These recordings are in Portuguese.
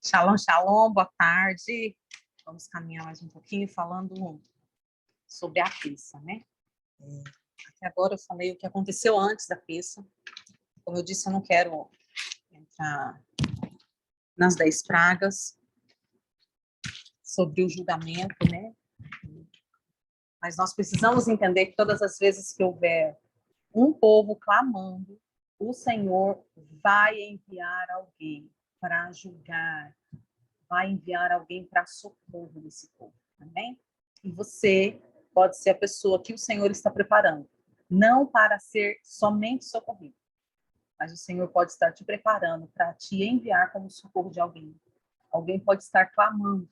Shalom, shalom, boa tarde. Vamos caminhar mais um pouquinho falando sobre a peça, né? Até agora eu falei o que aconteceu antes da peça. Como eu disse, eu não quero entrar nas 10 pragas sobre o julgamento, né? Mas nós precisamos entender que todas as vezes que houver um povo clamando, o Senhor vai enviar alguém para julgar, vai enviar alguém para socorro desse povo, amém? E você pode ser a pessoa que o Senhor está preparando, não para ser somente socorrido, mas o Senhor pode estar te preparando para te enviar como socorro de alguém. Alguém pode estar clamando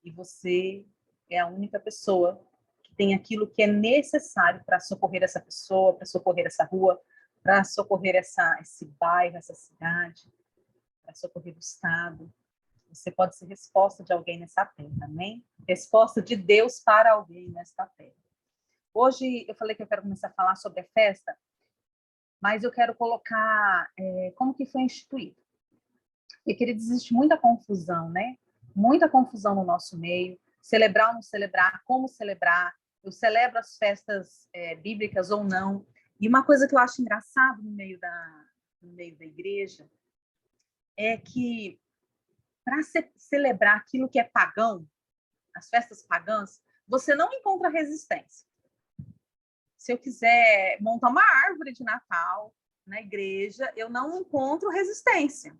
e você é a única pessoa que tem aquilo que é necessário para socorrer essa pessoa, para socorrer essa rua, para socorrer esse bairro, essa cidade, para socorrer o estado. Você pode ser resposta de alguém nessa terra, amém? Resposta de Deus para alguém nesta terra. Hoje eu falei que eu quero começar a falar sobre a festa, mas eu quero colocar como que foi instituído. E, queridos, existe muita confusão, né? Muita confusão no nosso meio. Celebrar ou não celebrar, como celebrar. Eu celebro as festas bíblicas ou não. E uma coisa que eu acho engraçado no meio da igreja é que para celebrar aquilo que é pagão, as festas pagãs, você não encontra resistência. Se eu quiser montar uma árvore de Natal na igreja, eu não encontro resistência.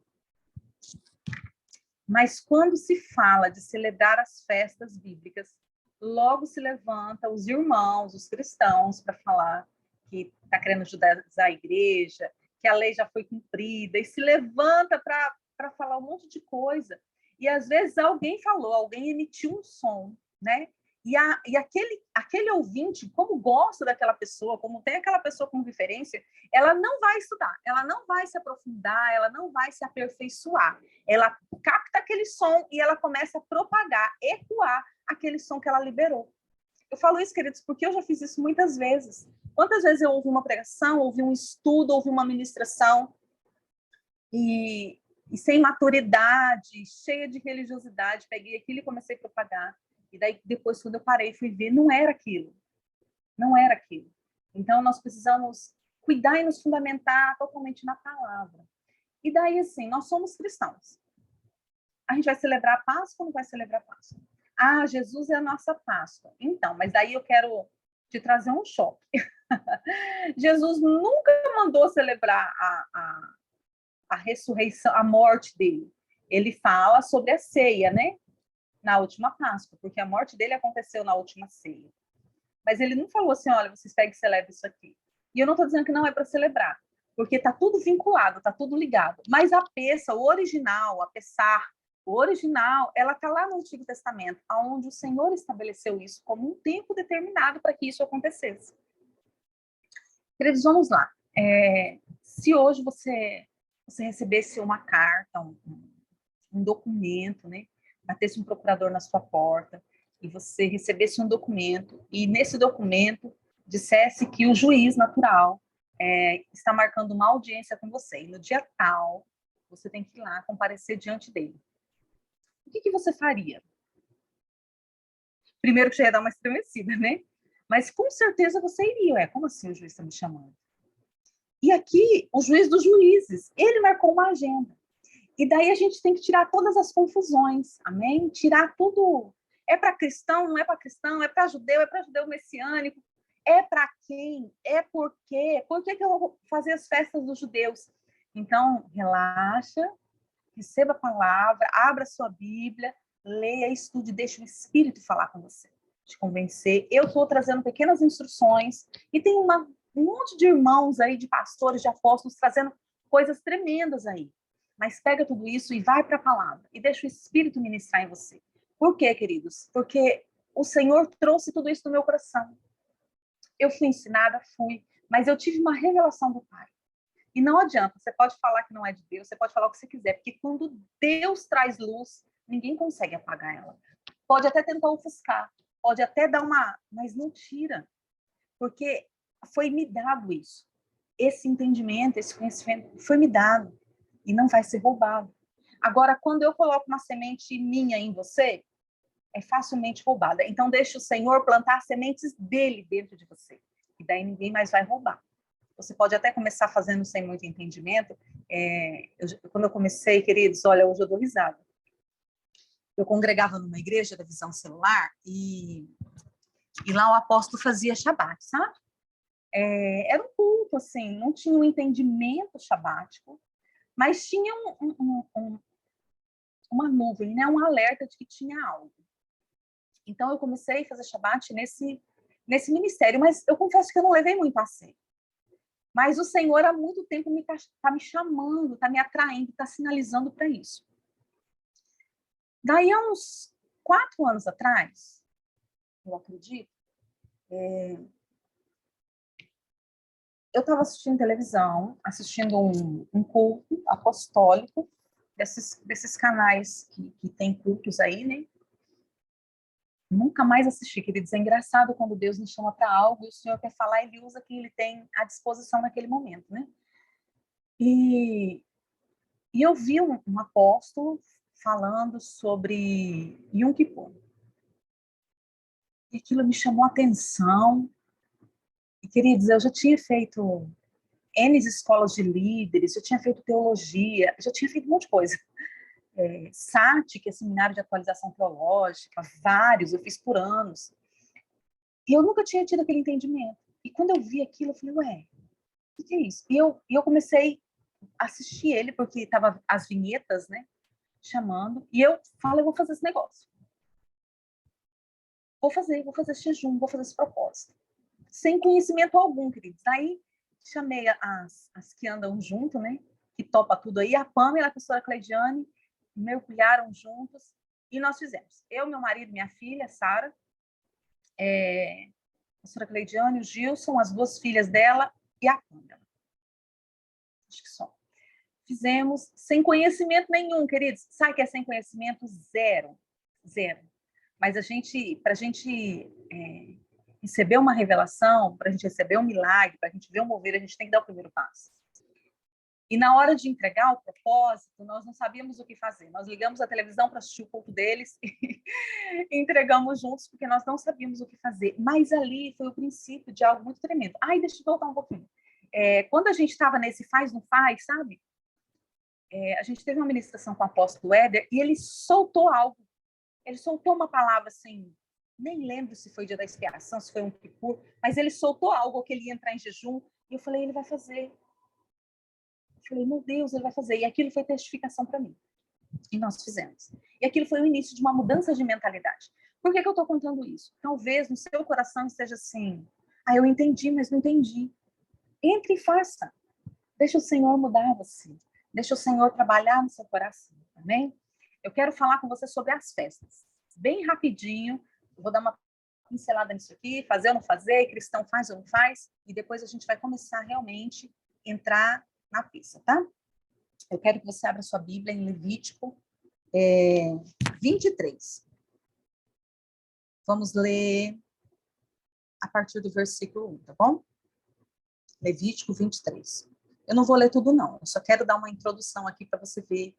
Mas quando se fala de celebrar as festas bíblicas, logo se levanta os irmãos, os cristãos, para falar que está querendo judaizar a igreja, que a lei já foi cumprida, e se levanta para falar um monte de coisa. E às vezes alguém falou, alguém emitiu um som, né? E aquele ouvinte, como gosta daquela pessoa, como tem aquela pessoa como referência, ela não vai estudar, ela não vai se aprofundar, ela não vai se aperfeiçoar. Ela capta aquele som e ela começa a propagar, ecoar aquele som que ela liberou. Eu falo isso, queridos, porque eu já fiz isso muitas vezes. Quantas vezes eu ouvi uma pregação, ouvi um estudo, ouvi uma ministração e sem maturidade, cheia de religiosidade, peguei aquilo e comecei a propagar. E daí, depois, quando eu parei, fui ver, não era aquilo. Não era aquilo. Então, nós precisamos cuidar e nos fundamentar totalmente na palavra. E daí, assim, nós somos cristãos. A gente vai celebrar a Páscoa ou não vai celebrar a Páscoa? Ah, Jesus é a nossa Páscoa. Então, mas daí eu quero te trazer um choque. Jesus nunca mandou celebrar a ressurreição, a morte dele. Ele fala sobre a ceia, né? Na última Páscoa, porque a morte dele aconteceu na última ceia. Mas ele não falou assim, olha, vocês pegam e celebrem isso aqui. E eu não estou dizendo que não é para celebrar, porque está tudo vinculado, está tudo ligado. Mas a peça, o original, a Pessar, o original, ela está lá no Antigo Testamento, onde o Senhor estabeleceu isso como um tempo determinado para que isso acontecesse. Queridos, vamos lá. Se hoje você recebesse uma carta, um documento, né? Batesse um procurador na sua porta e você recebesse um documento e nesse documento dissesse que o juiz natural está marcando uma audiência com você e no dia tal você tem que ir lá comparecer diante dele. O que você faria? Primeiro que já ia dar uma estremecida, né? Mas com certeza você iria. Como assim o juiz está me chamando? E aqui, o juiz dos juízes, ele marcou uma agenda. E daí a gente tem que tirar todas as confusões, amém? Tirar tudo. É para cristão, não é para cristão, é para judeu messiânico. É para quem? É por quê? Por que eu vou fazer as festas dos judeus? Então, relaxa, receba a palavra, abra a sua Bíblia, leia, estude, deixe o Espírito falar com você, te convencer. Eu estou trazendo pequenas instruções e tem um monte de irmãos aí, de pastores, de apóstolos, trazendo coisas tremendas aí. Mas pega tudo isso e vai para a palavra e deixa o Espírito ministrar em você. Por quê, queridos? Porque o Senhor trouxe tudo isso no meu coração. Eu fui ensinada, mas eu tive uma revelação do Pai. E não adianta, você pode falar que não é de Deus, você pode falar o que você quiser, porque quando Deus traz luz, ninguém consegue apagar ela. Pode até tentar ofuscar, pode até dar mas não tira, porque foi me dado isso. Esse entendimento, esse conhecimento foi me dado e não vai ser roubado. Agora, quando eu coloco uma semente minha em você, é facilmente roubada. Então, deixe o Senhor plantar sementes dele dentro de você. E daí ninguém mais vai roubar. Você pode até começar fazendo sem muito entendimento. Quando eu comecei, queridos, olha, hoje eu dou risada. Eu congregava numa igreja da Visão Celular e lá o apóstolo fazia shabat, sabe? Era um culto, assim, não tinha um entendimento shabático, mas tinha uma nuvem, né? Um alerta de que tinha algo. Então, eu comecei a fazer shabat nesse ministério, mas eu confesso que eu não levei muito a sério. Mas o Senhor, há muito tempo, está me chamando, está me atraindo, está sinalizando para isso. Daí, há uns 4 anos atrás, eu acredito, eu estava assistindo televisão, assistindo um culto apostólico, desses canais que tem cultos aí, né? Nunca mais assisti, queridos. É engraçado quando Deus nos chama para algo e o Senhor quer falar, ele usa quem ele tem à disposição naquele momento, né? E eu vi um apóstolo falando sobre Yom Kippur. E aquilo me chamou a atenção. E, queridos, eu já tinha feito N escolas de líderes, já tinha feito teologia, já tinha feito um monte de coisa. SAT, que é Seminário de Atualização Teológica, vários, eu fiz por anos. E eu nunca tinha tido aquele entendimento. E quando eu vi aquilo, eu falei, ué, o que é isso? E eu comecei a assistir ele, porque tava as vinhetas, né, chamando, e eu falei, eu vou fazer esse negócio. Vou fazer esse jejum, vou fazer esse propósito. Sem conhecimento algum, queridos. Aí, chamei as que andam junto, né, que topa tudo aí, a Pamela e a pastora Cleidiane, mergulharam juntos, e nós fizemos. Eu, meu marido, minha filha, Sara, a pastora Cleidiane, o Gilson, as 2 filhas dela e a Pamela. Acho que só. Fizemos sem conhecimento nenhum, queridos. Sabe que é sem conhecimento? Zero. Mas para a gente receber uma revelação, para a gente receber um milagre, para a gente ver um mover, a gente tem que dar o primeiro passo. E na hora de entregar o propósito, nós não sabíamos o que fazer. Nós ligamos a televisão para assistir o culto deles e entregamos juntos, porque nós não sabíamos o que fazer. Mas ali foi o princípio de algo muito tremendo. Ai, deixa eu voltar um pouquinho. Quando a gente estava nesse faz, não faz, sabe? A gente teve uma ministração com o apóstolo Éder e ele soltou algo. Ele soltou uma palavra assim, nem lembro se foi dia da expiação, se foi um Kippur, mas ele soltou algo que ele ia entrar em jejum e eu falei, ele vai fazer. Eu falei, meu Deus, ele vai fazer. E aquilo foi testificação para mim. E nós fizemos. E aquilo foi o início de uma mudança de mentalidade. Por que eu estou contando isso? Talvez no seu coração esteja assim, eu entendi, mas não entendi. Entre e faça. Deixa o Senhor mudar você. Deixa o Senhor trabalhar no seu coração, amém? Eu quero falar com você sobre as festas. Bem rapidinho, eu vou dar uma pincelada nisso aqui, fazer ou não fazer, cristão faz ou não faz, e depois a gente vai começar realmente a entrar na pista, tá? Eu quero que você abra sua Bíblia em Levítico 23. Vamos ler a partir do versículo 1, tá bom? Levítico 23. Eu não vou ler tudo, não. Eu só quero dar uma introdução aqui para você ver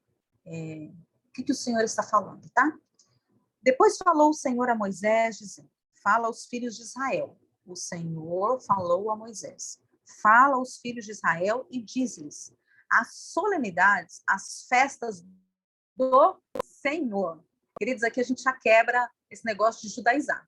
o que o Senhor está falando, tá? Depois falou o Senhor a Moisés, dizendo, fala aos filhos de Israel. O Senhor falou a Moisés. Fala aos filhos de Israel e diz-lhes, as solenidades, as festas do Senhor. Queridos, aqui a gente já quebra esse negócio de judaizar.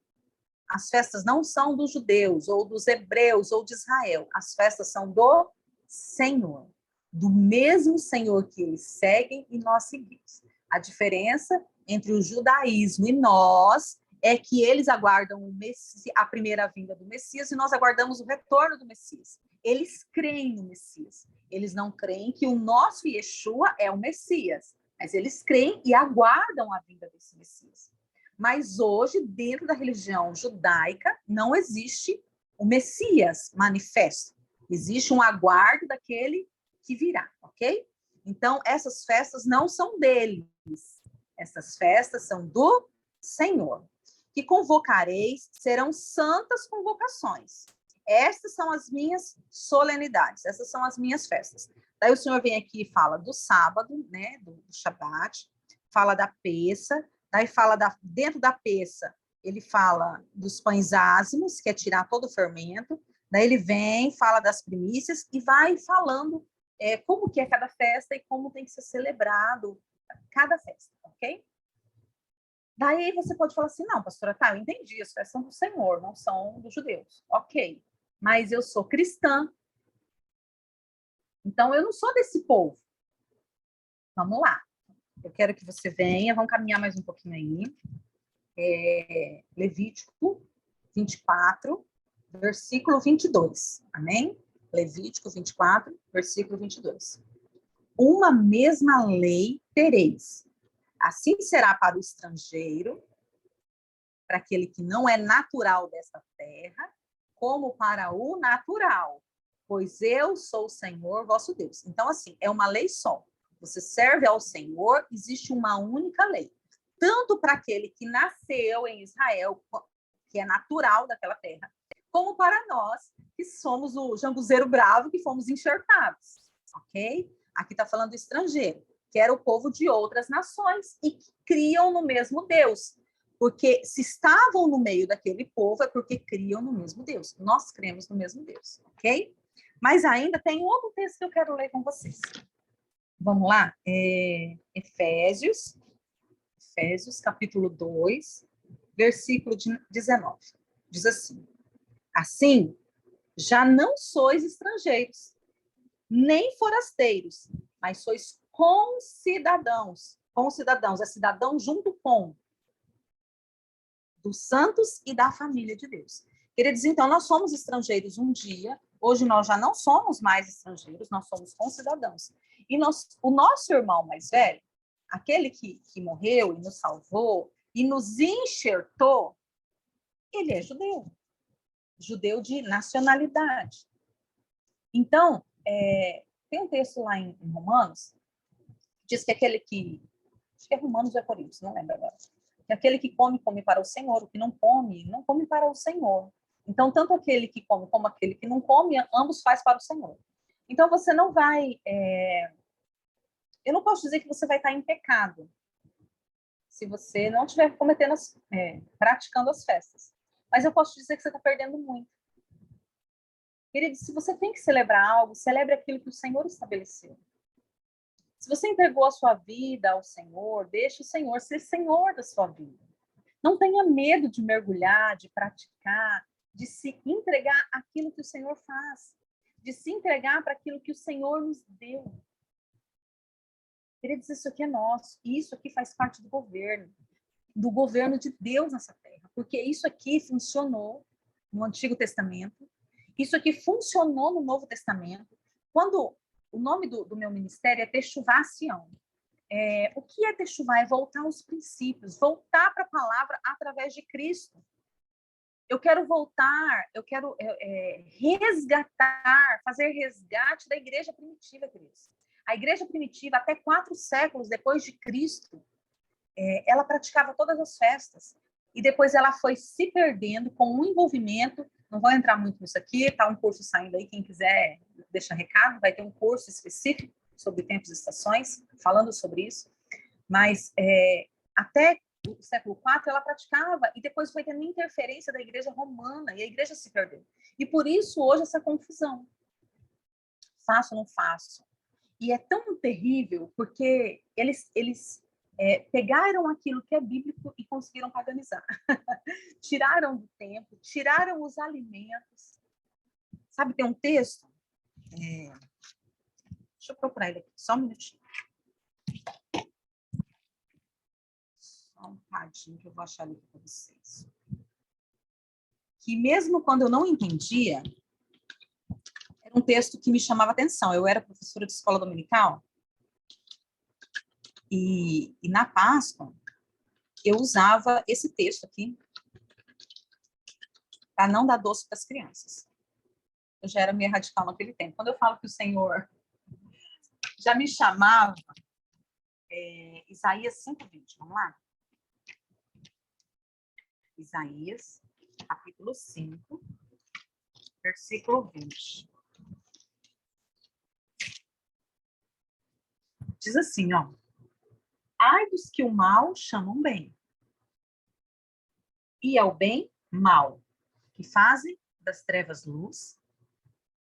As festas não são dos judeus, ou dos hebreus, ou de Israel. As festas são do Senhor. Do mesmo Senhor que eles seguem e nós seguimos. A diferença entre o judaísmo e nós é que eles aguardam o Messias, a primeira vinda do Messias e nós aguardamos o retorno do Messias. Eles creem no Messias. Eles não creem que o nosso Yeshua é o Messias, mas eles creem e aguardam a vinda desse Messias. Mas hoje, dentro da religião judaica, não existe o Messias manifesto. Existe um aguardo daquele que virá, ok? Então, essas festas não são deles. Essas festas são do Senhor. Que convocareis serão santas convocações. Estas são as minhas solenidades, essas são as minhas festas. Daí o Senhor vem aqui e fala do sábado, né, do Shabat, fala da peça, daí fala dentro da peça, ele fala dos pães ázimos, que é tirar todo o fermento, daí ele vem, fala das primícias e vai falando como que é cada festa e como tem que ser celebrado cada festa, ok? Daí você pode falar assim, não, pastora, tá, eu entendi, as festas são do Senhor, não são dos judeus. Ok, mas eu sou cristã, então eu não sou desse povo. Vamos lá. Eu quero que você venha, vamos caminhar mais um pouquinho aí. Levítico 24, versículo 22. Amém? Levítico 24, versículo 22. Uma mesma lei tereis. Assim será para o estrangeiro, para aquele que não é natural desta terra, como para o natural, pois eu sou o Senhor vosso Deus. Então, assim, é uma lei só. Você serve ao Senhor, existe uma única lei. Tanto para aquele que nasceu em Israel, que é natural daquela terra, como para nós, que somos o jambuzeiro bravo, que fomos enxertados. Ok? Aqui está falando do estrangeiro, que era o povo de outras nações e que criam no mesmo Deus. Porque se estavam no meio daquele povo é porque criam no mesmo Deus. Nós cremos no mesmo Deus, ok? Mas ainda tem outro texto que eu quero ler com vocês. Vamos lá? Efésios, capítulo 2, versículo 19. Diz assim: assim, já não sois estrangeiros, nem forasteiros, mas sois concidadãos. Concidadãos é cidadão junto com dos santos e da família de Deus. Queridos, então, nós somos estrangeiros um dia, hoje nós já não somos mais estrangeiros, nós somos concidadãos. E o nosso irmão mais velho, aquele que morreu e nos salvou e nos enxertou, ele é judeu. Judeu de nacionalidade. Então, tem um texto lá em Romanos, que diz que aquele que... Acho que é Romanos ou é Coríntios, não lembro agora. Que aquele que come, come para o Senhor. O que não come, não come para o Senhor. Então, tanto aquele que come como aquele que não come, ambos faz para o Senhor. Então, você não vai... Eu não posso dizer que você vai estar em pecado se você não estiver praticando as festas. Mas eu posso dizer que você está perdendo muito. Querido, se você tem que celebrar algo, celebre aquilo que o Senhor estabeleceu. Se você entregou a sua vida ao Senhor, deixe o Senhor ser Senhor da sua vida. Não tenha medo de mergulhar, de praticar, de se entregar àquilo que o Senhor faz, de se entregar para aquilo que o Senhor nos deu. Queridos, isso aqui é nosso, e isso aqui faz parte do governo de Deus nessa terra, porque isso aqui funcionou no Antigo Testamento, isso aqui funcionou no Novo Testamento. Quando o nome do meu ministério é Techuvá Sião. O que é Techuvá? É voltar aos princípios, voltar para a palavra através de Cristo. Eu quero voltar, eu quero resgatar, fazer resgate da igreja primitiva, queridos. A igreja primitiva, até 4 séculos depois de Cristo, ela praticava todas as festas. E depois ela foi se perdendo com um envolvimento. Não vou entrar muito nisso aqui, está um curso saindo aí, quem quiser deixa recado, vai ter um curso específico sobre tempos e estações, falando sobre isso. Mas até o século IV ela praticava, e depois foi tendo interferência da igreja romana, e a igreja se perdeu. E por isso hoje essa confusão. Faço ou não faço? E é tão terrível, porque eles pegaram aquilo que é bíblico e conseguiram paganizar. Tiraram do templo, tiraram os alimentos. Sabe, tem um texto... Deixa eu procurar ele aqui, só um minutinho. Só um cadinho que eu vou achar ele aqui para vocês. Que mesmo quando eu não entendia, era um texto que me chamava atenção. Eu era professora de escola dominical e na Páscoa eu usava esse texto aqui para não dar doce para as crianças. Eu já era meio radical naquele tempo. Quando eu falo que o Senhor já me chamava, Isaías 5:20, vamos lá? Isaías, capítulo 5, versículo 20. Diz assim, ó. Ai dos que o mal chamam bem, e ao bem, mal, que fazem das trevas luz,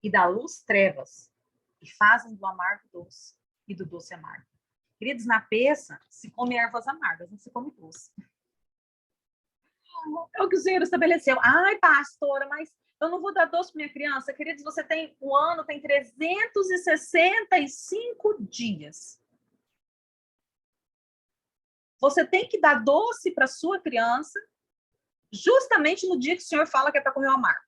e da luz trevas, que fazem do amargo doce, e do doce amargo. Queridos, na peça se come ervas amargas, não se come doce. É o que o Senhor estabeleceu. Ai, pastora, mas eu não vou dar doce para minha criança. Queridos, você tem, o ano tem 365 dias. Você tem que dar doce para sua criança justamente no dia que o Senhor fala que é para comer o amargo.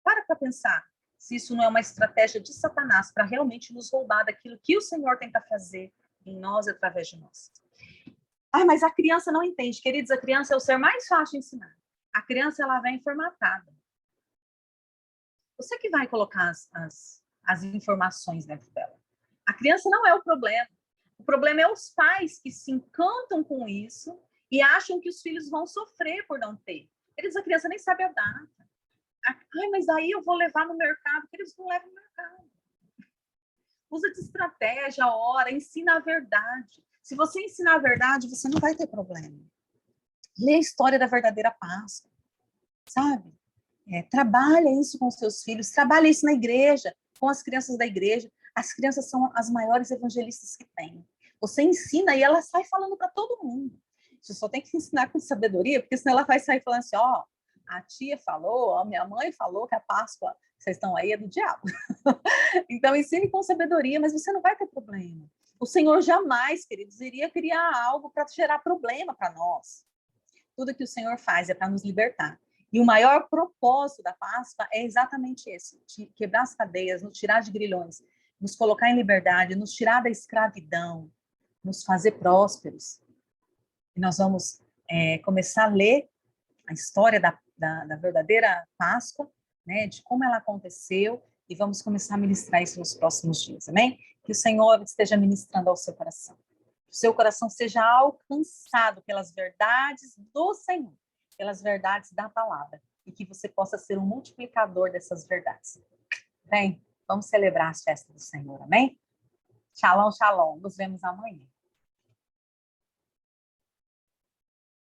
Para pensar se isso não é uma estratégia de Satanás para realmente nos roubar daquilo que o Senhor tenta fazer em nós e através de nós. Ah, mas a criança não entende. Queridos, a criança é o ser mais fácil de ensinar. A criança, ela vem formatada. Você que vai colocar as informações dentro dela. A criança não é o problema. O problema é os pais que se encantam com isso e acham que os filhos vão sofrer por não ter. Eles, a criança nem sabe a data. Ai, mas aí eu vou levar no mercado. Eles não levam no mercado. Usa de estratégia, ora, ensina a verdade. Se você ensinar a verdade, você não vai ter problema. Lê a história da verdadeira Páscoa, sabe? Trabalha isso com os seus filhos, trabalha isso na igreja, com as crianças da igreja. As crianças são as maiores evangelistas que tem. Você ensina e ela sai falando para todo mundo. Você só tem que ensinar com sabedoria, porque senão ela vai sair falando assim, ó, a tia falou, a minha mãe falou que a Páscoa, vocês estão aí, é do diabo. Então, ensine com sabedoria, mas você não vai ter problema. O Senhor jamais, queridos, iria criar algo para gerar problema para nós. Tudo que o Senhor faz é para nos libertar. E o maior propósito da Páscoa é exatamente esse: quebrar as cadeias, nos tirar de grilhões, nos colocar em liberdade, nos tirar da escravidão, nos fazer prósperos. E nós vamos começar a ler a história da verdadeira Páscoa, né, de como ela aconteceu, e vamos começar a ministrar isso nos próximos dias, amém? Que o Senhor esteja ministrando ao seu coração. Que o seu coração seja alcançado pelas verdades do Senhor, pelas verdades da palavra, e que você possa ser um multiplicador dessas verdades. Bem, vamos celebrar as festas do Senhor, amém? Shalom, shalom. Nos vemos amanhã.